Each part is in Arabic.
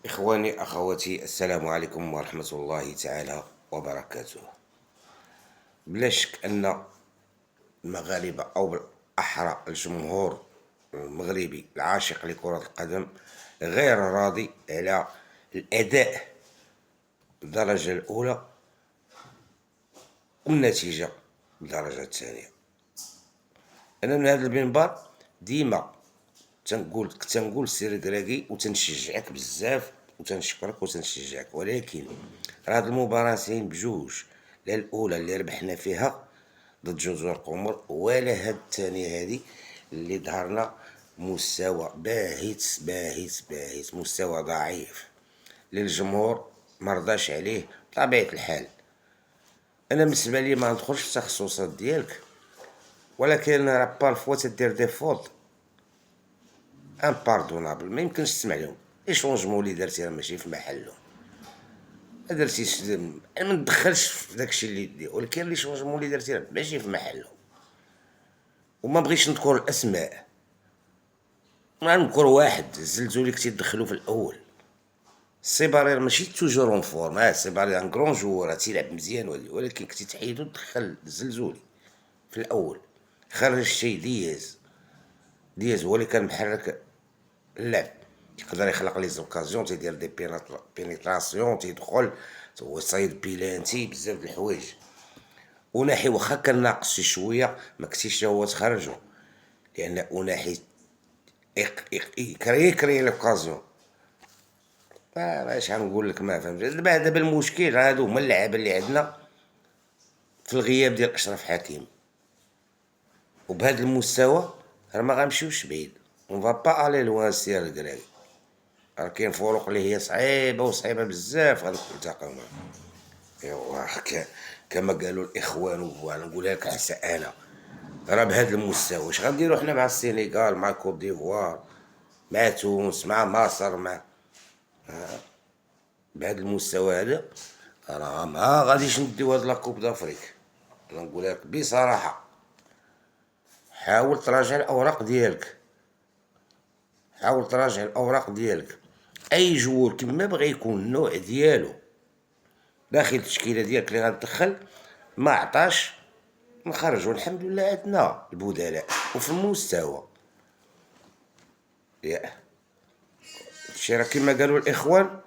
إخواني أخواتي، السلام عليكم ورحمة الله تعالى وبركاته. بلا شك أن المغاربة أو بالأحرى الجمهور المغربي العاشق لكرة القدم غير راضي على الأداء الدرجة الأولى والنتيجة الدرجة الثانية. أنا من هذا المنبر ديما كنقول سير كراكي وتنشجعك بزاف وتنشكرك وتنشجعك، ولكن هاد المباراتين بجوج، لا الاولى اللي ربحنا فيها ضد جزر القمر ولا هاد الثانيه هادي اللي ظهرنا مستوى باهت باهت باهت، مستوى ضعيف للجمهور مرضاش عليه بطبيعة الحال. انا بالنسبه لي ما ندخلش في التخصصات ديالك، ولكن راه بارفوا تدير دي فوت امباردونابل ما يمكنش تسمع لهم. لي شونجمون اللي درتي راه ماشي في محلهم، ما درتيش، انا ما ندخلش في داكشي اللي دير، ولكن لي شونجمون اللي درتي راه ماشي في محلهم. وما بغيتش نذكر الاسماء، ما نذكر واحد الزلزولي كنتي تدخلو في الاول. السيباري ماشي توجور اون فورم، السيباري ان كرون جوور تيلعب مزيان، ولكن كنتي تحيدو تدخل الزلزولي في الاول. خرج شي دياز هو اللي كان محرك اللعب، يقدر يخلق لي زوكازيون، تيدير دي بينيتراسيون، تيدخل هو صايد بيلانتي، بزاف د الحوايج. وناحي واخا كان ناقص شي شويه ما كنتيش هو تخرجو، لان اوناحي كري لوكازيون. اش غنقول لك، ما فهمتش. دابا المشكل هادو هما اللعابه اللي عندنا في الغياب ديال اشرف حكيمي، وبهذا المستوى راه ما غنمشيوش بعيد، اون فا با الي لوان السير الكراكي. راه كاين فروق اللي هي صعيبه وصعيبه بزاف غنلتقاو معاها. ايوا كما قالوا الاخوان، ونقولها لك حتى انا، راه بهذا المستوى واش غنديرو حنا مع السينيغال، مع كوت ديفوار، مع تونس، مع مصر، مع بهذا المستوى هذا راه ما غاديش نديو هاد لاكوب دافريك. انا نقولها لك بصراحه، حاول تراجع الاوراق ديالك، حاول تراجع الاوراق ديالك. اي جوور كما بغى يكون النوع ديالو داخل التشكيله ديالك اللي غتدخل ما عطاش، نخرجوا. الحمد لله عندنا البدلاء وفي المستوى. ياه هادشي راه كما قالوا الاخوان،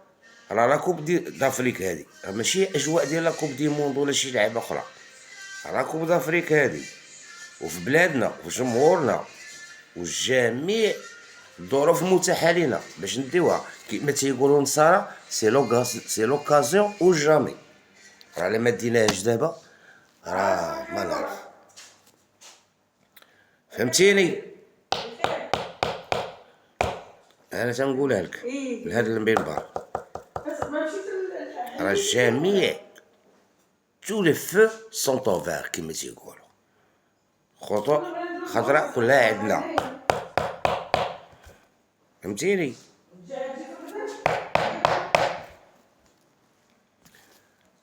راه لا كوب دافريك هادي راه ماشي اجواء ديال لا كوب دي موند ولا شي لعبه اخرى، راه كوب دافريك هادي وفي بلادنا وفي جمهورنا والجميع الظروف متاحه لينا باش نديوها. كيما تيقولوا النصارى سي لوكازيون او جامي. راه الا ما ديناهاش دابا راه ما نعرف، فهمتيني؟ انا تنقولها لك لهذا المنبر، راه الجميع تو لي فو سون اوفير كيما تيقولوا، خطوط خضراء كلها عندنا، فهمتيني؟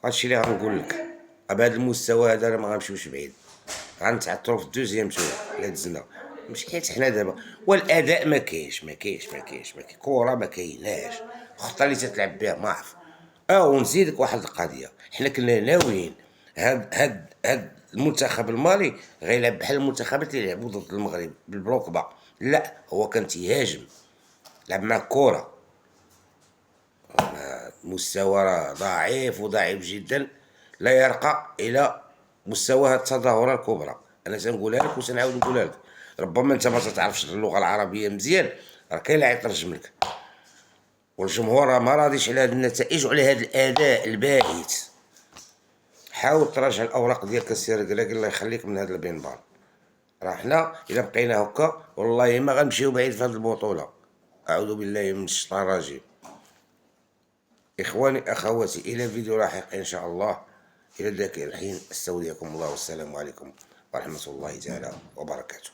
هادشي اللي غنقول لك. بهذا المستوى هذا راه ما غنمشيوش بعيد، غنتعثروا في الدوزيام تور الا دزنا. مش حيت حنا دابا والاداء ما كاينش كره ما كايناش، الخطه اللي تتلعب بها ما عرف. ونزيدك واحد القضيه، حنا كنا ناويين هاد المنتخب المالي غيلعب بحال المنتخبات اللي لعبوا ضد المغرب بالبلوك با. لا، هو كان تيهاجم، لعب مع الكره. مستوى راه ضعيف وضعيف جدا، لا يرقى الى مستوى التظاهره الكبرى. انا تنقولها لك وتنعاود نقولها لك، ربما انت ما تعرفش اللغه العربيه مزيان، راه كاين اللي غيترجم لك. والجمهور راه ما راضيش على هذه النتائج وعلى هذا الاداء الباهت. حاول تراجع الاوراق ديالك السير كراكي، الله يخليك من هذا البنبار. راه حنا الا بقينا هكا والله ما غنمشيو بعيد في هذه البطوله. اعوذ بالله من الشيطان الرجيم. إخواني أخواتي، إلى فيديو لاحق إن شاء الله. إلى ذاك الحين أستودعكم الله، والسلام عليكم ورحمة الله تعالى وبركاته.